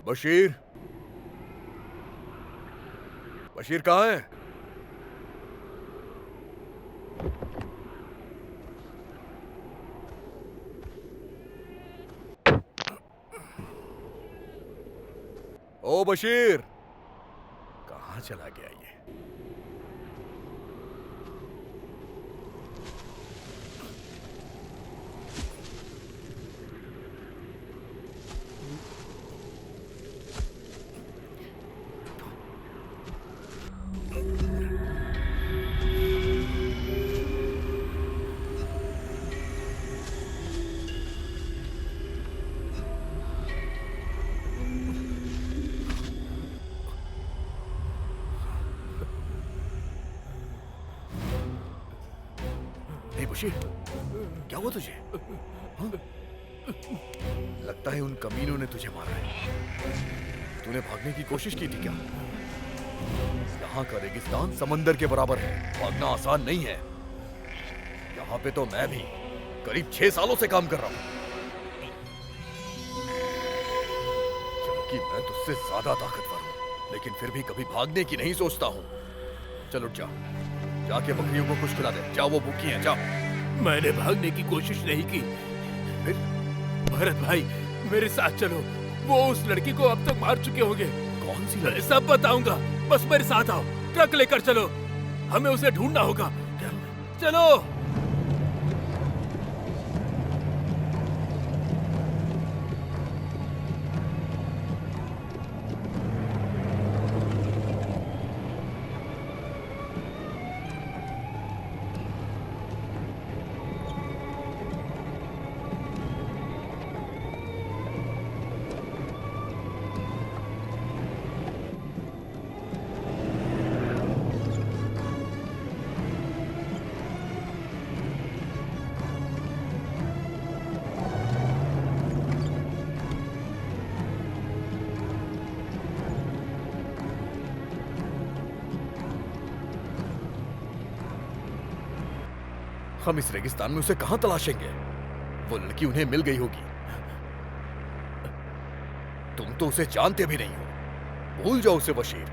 बशीर, बशीर कहाँ है? ओ बशीर, कहाँ चला गया ये? ए बशीर, क्या हुआ तुझे? हाँ? लगता है उन कमीनों ने तुझे मारा है। तूने भागने की कोशिश की थी क्या? यहाँ का रेगिस्तान समंदर के बराबर है, भागना आसान नहीं है। यहाँ पे तो मैं भी करीब 6 सालों से काम कर रहा हूँ, क्योंकि मैं तुझसे ज्यादा ताकतवर हूँ, लेकिन फिर भी कभी भागने की नहीं सोचता हूँ। चल उठ जा, जाके बकरियों को कुछ खिला दे। जा, वो भूखी हैं, जा। मैंने भागने की कोशिश नहीं की। फिर भरत भाई, मेरे साथ चलो। वो उस लड़की को अब तक मार चुके होंगे। कौन सी मैं सब बताऊंगा, बस मेरे साथ आओ। ट्रक लेकर चलो, हमें उसे ढूंढना होगा। चलो। हम इस रेगिस्तान में उसे कहां तलाशेंगे? वो लड़की उन्हें मिल गई होगी। तुम तो उसे जानते भी नहीं हो, भूल जाओ उसे बशीर।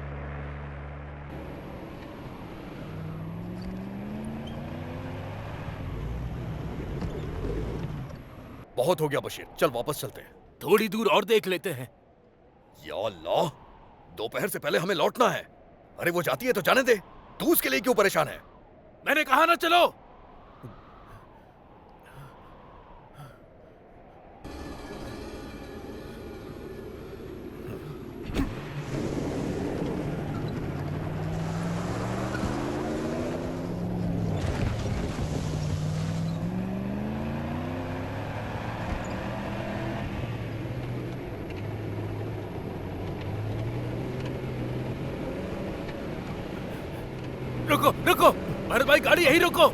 बहुत हो गया बशीर, चल वापस चलते हैं। थोड़ी दूर और देख लेते हैं। या अल्लाह, दोपहर से पहले हमें लौटना है। अरे वो जाती है तो जाने दे, तू उसके लिए क्यों परेशान है? मैंने कहा ना चलो। रुको रुको, भरत भाई, गाड़ी यहीं रोको।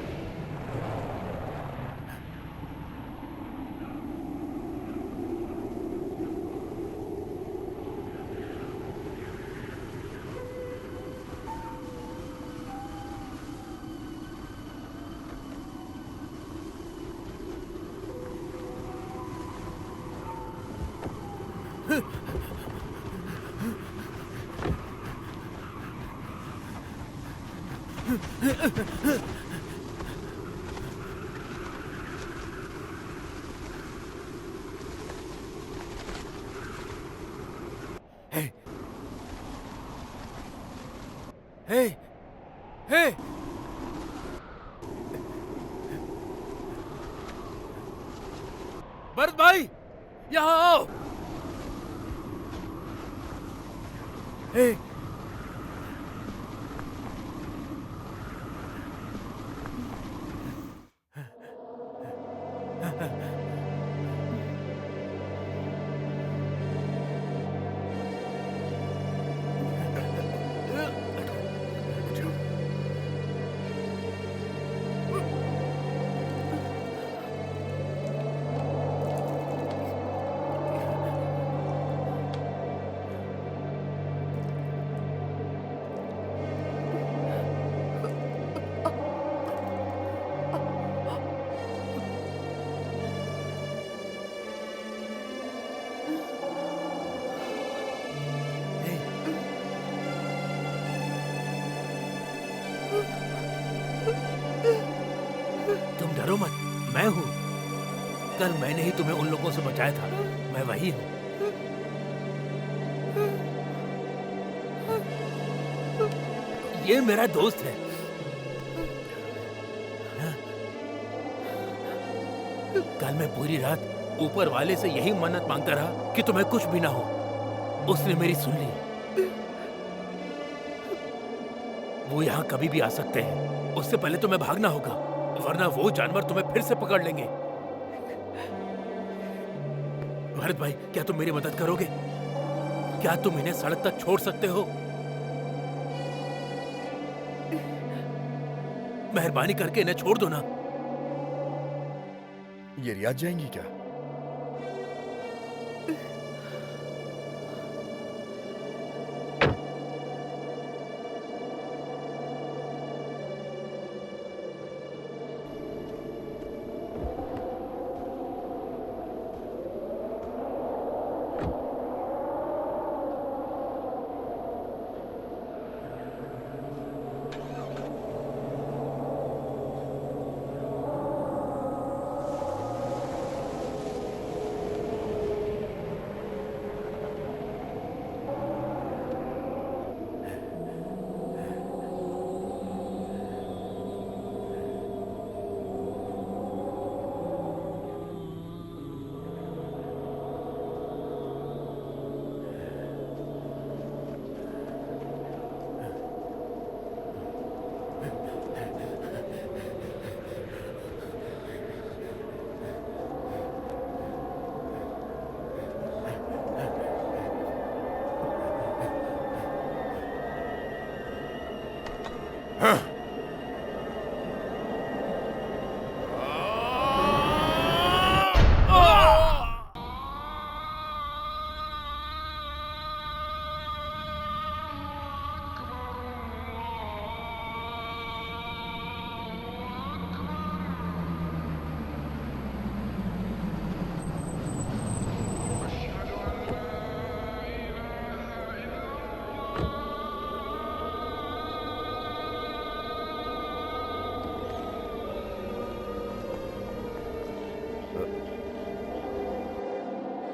हे, हे, हे, भरत भाई, यहाँ आओ। हे, कल मैंने ही तुम्हें उन लोगों से बचाया था। मैं वही हूँ। ये मेरा दोस्त है। कल मैं पूरी रात ऊपर वाले से यही मन्नत मांगता रहा कि तुम्हें कुछ भी ना हो। उसने मेरी सुन ली। वो यहाँ कभी भी आ सकते हैं। उससे पहले तुम्हें भागना होगा, वरना वो जानवर तुम्हें फिर से पकड़ लेंगे। भरत भाई, क्या तुम मेरी मदद करोगे? क्या तुम इन्हें सड़क तक छोड़ सकते हो? मेहरबानी करके इन्हें छोड़ दो ना। ये रियाद जाएंगी क्या?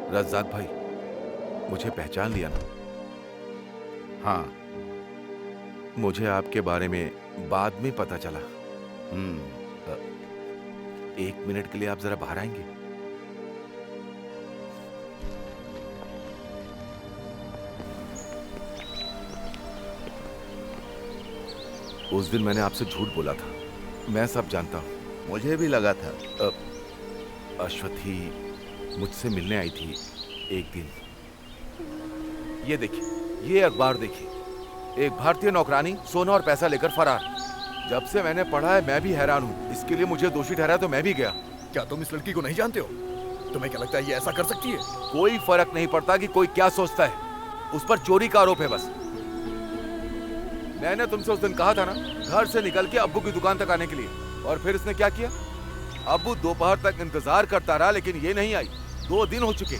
रज़ाक भाई, मुझे पहचान लिया ना? हाँ। मुझे आपके बारे में बाद में पता चला। एक मिनट के लिए आप जरा बाहर आएंगे? उस दिन मैंने आपसे झूठ बोला था, मैं सब जानता हूं। मुझे भी लगा था। अश्वथी मुझसे मिलने आई थी एक दिन। ये देखिए, ये अखबार देखिए। एक भारतीय नौकरानी सोना और पैसा लेकर फरार। जब से मैंने पढ़ा है मैं भी हैरान हूँ। इसके लिए मुझे दोषी ठहराया तो मैं भी गया। क्या तुम इस लड़की को नहीं जानते हो? तुम्हें क्या लगता है ये ऐसा कर सकती है? कोई फर्क नहीं पड़ता कि कोई क्या सोचता है। उस पर चोरी का आरोप है बस। मैंने तुमसे उस दिन कहा था ना, घर से निकल के अब्बू की दुकान तक आने के लिए, और फिर इसने क्या किया? अब्बू दोपहर तक इंतजार करता रहा लेकिन ये नहीं आई। 2 दिन हो चुके,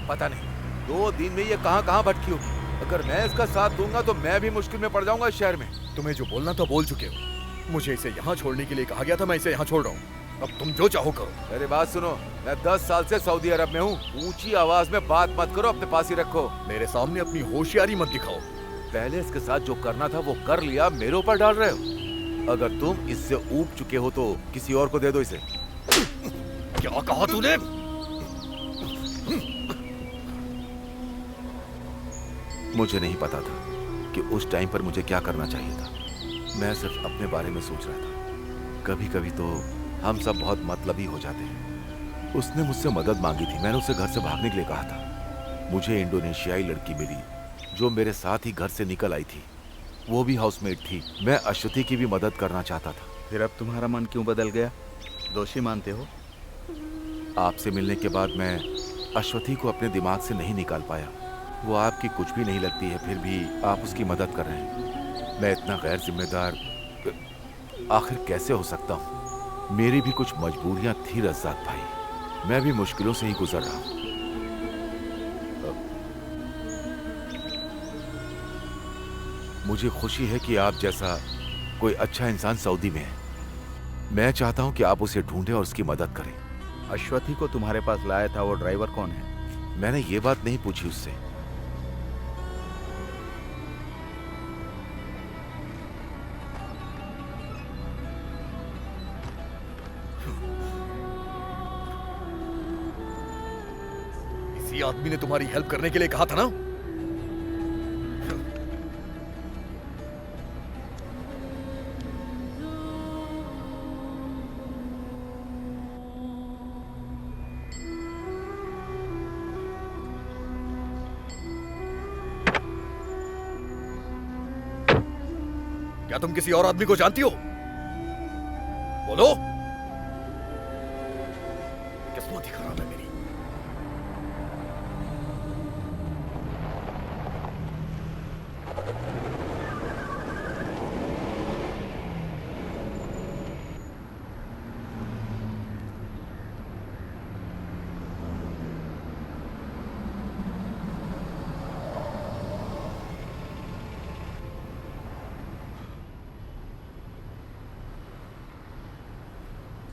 पता नहीं 2 दिन में ये कहाँ भटकी होगी। अगर मैं इसका साथ दूंगा तो मैं भी मुश्किल में पड़ जाऊंगा इस शहर में। तुम्हें जो बोलना था बोल चुके हो। मुझे इसे यहाँ छोड़ने के लिए कहा गया था, मैं इसे यहाँ छोड़ रहा हूँ। अब तुम जो चाहो करो। मेरी बात सुनो, मैं 10 साल से सऊदी अरब में हूँ। ऊंची आवाज में बात मत करो, अपने पास ही रखो। मेरे सामने अपनी होशियारी मत दिखाओ। पहले इसके साथ जो करना था वो कर लिया, मेरे ऊपर डाल रहे हो। अगर तुम इससे ऊब चुके हो तो किसी और को दे दो इसे। क्या कहा तूने? मुझे नहीं पता था कि उस टाइम पर मुझे क्या करना चाहिए था। मैं सिर्फ अपने बारे में सोच रहा था। कभी कभी तो हम सब बहुत मतलबी हो जाते हैं। उसने मुझसे मदद मांगी थी, मैंने उसे घर से भागने के लिए कहा था। मुझे इंडोनेशियाई लड़की मिली जो मेरे साथ ही घर से निकल आई थी। वो भी हाउसमेट थी। मैं अश्वथी की भी मदद करना चाहता था। फिर अब तुम्हारा मन क्यों बदल गया? दोषी मानते हो? आपसे मिलने के बाद मैं अश्वथी को अपने दिमाग से नहीं निकाल पाया। वो आपकी कुछ भी नहीं लगती है, फिर भी आप उसकी मदद कर रहे हैं। मैं इतना गैर जिम्मेदार आखिर कैसे हो सकता हूँ? मेरी भी कुछ मजबूरियां थी रज़ाक भाई। मैं भी मुश्किलों से ही गुजर रहा हूँ। मुझे खुशी है कि आप जैसा कोई अच्छा इंसान सऊदी में है। मैं चाहता हूं कि आप उसे ढूंढें और उसकी मदद करें। अश्वथी को तुम्हारे पास लाया था, वो ड्राइवर कौन है? मैंने ये बात नहीं पूछी उससे। इसी आदमी ने तुम्हारी हेल्प करने के लिए कहा था ना? क्या तुम किसी और आदमी को जानती हो? बोलो। किस्मत ही खराब है मेरी।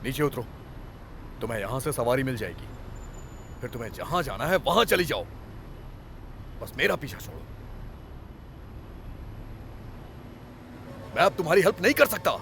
नीचे उतरो, तुम्हें यहां से सवारी मिल जाएगी। फिर तुम्हें जहां जाना है वहां चली जाओ, बस मेरा पीछा छोड़ो। मैं अब तुम्हारी हेल्प नहीं कर सकता।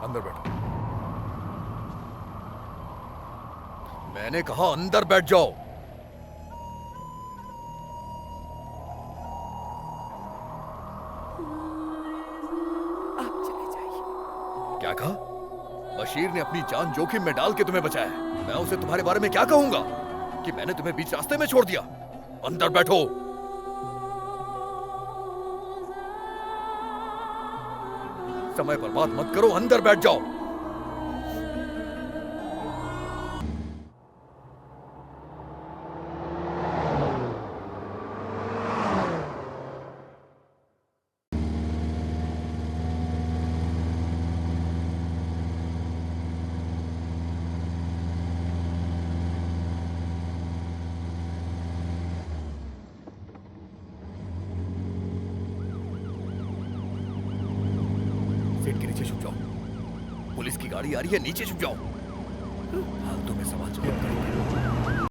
अंदर बैठो। मैंने कहा अंदर बैठ जाओ। आप चले जाइए। क्या कहा? बशीर ने अपनी जान जोखिम में डाल के तुम्हें बचाया है। मैं उसे तुम्हारे बारे में क्या कहूंगा कि मैंने तुम्हें बीच रास्ते में छोड़ दिया? अंदर बैठो। समय बर्बाद मत करो, अंदर बैठ जाओ। सीट के नीचे छुप जाओ। पुलिस की गाड़ी आ रही है, नीचे छुप जाओ। फालतू में सवाल जवाब करो।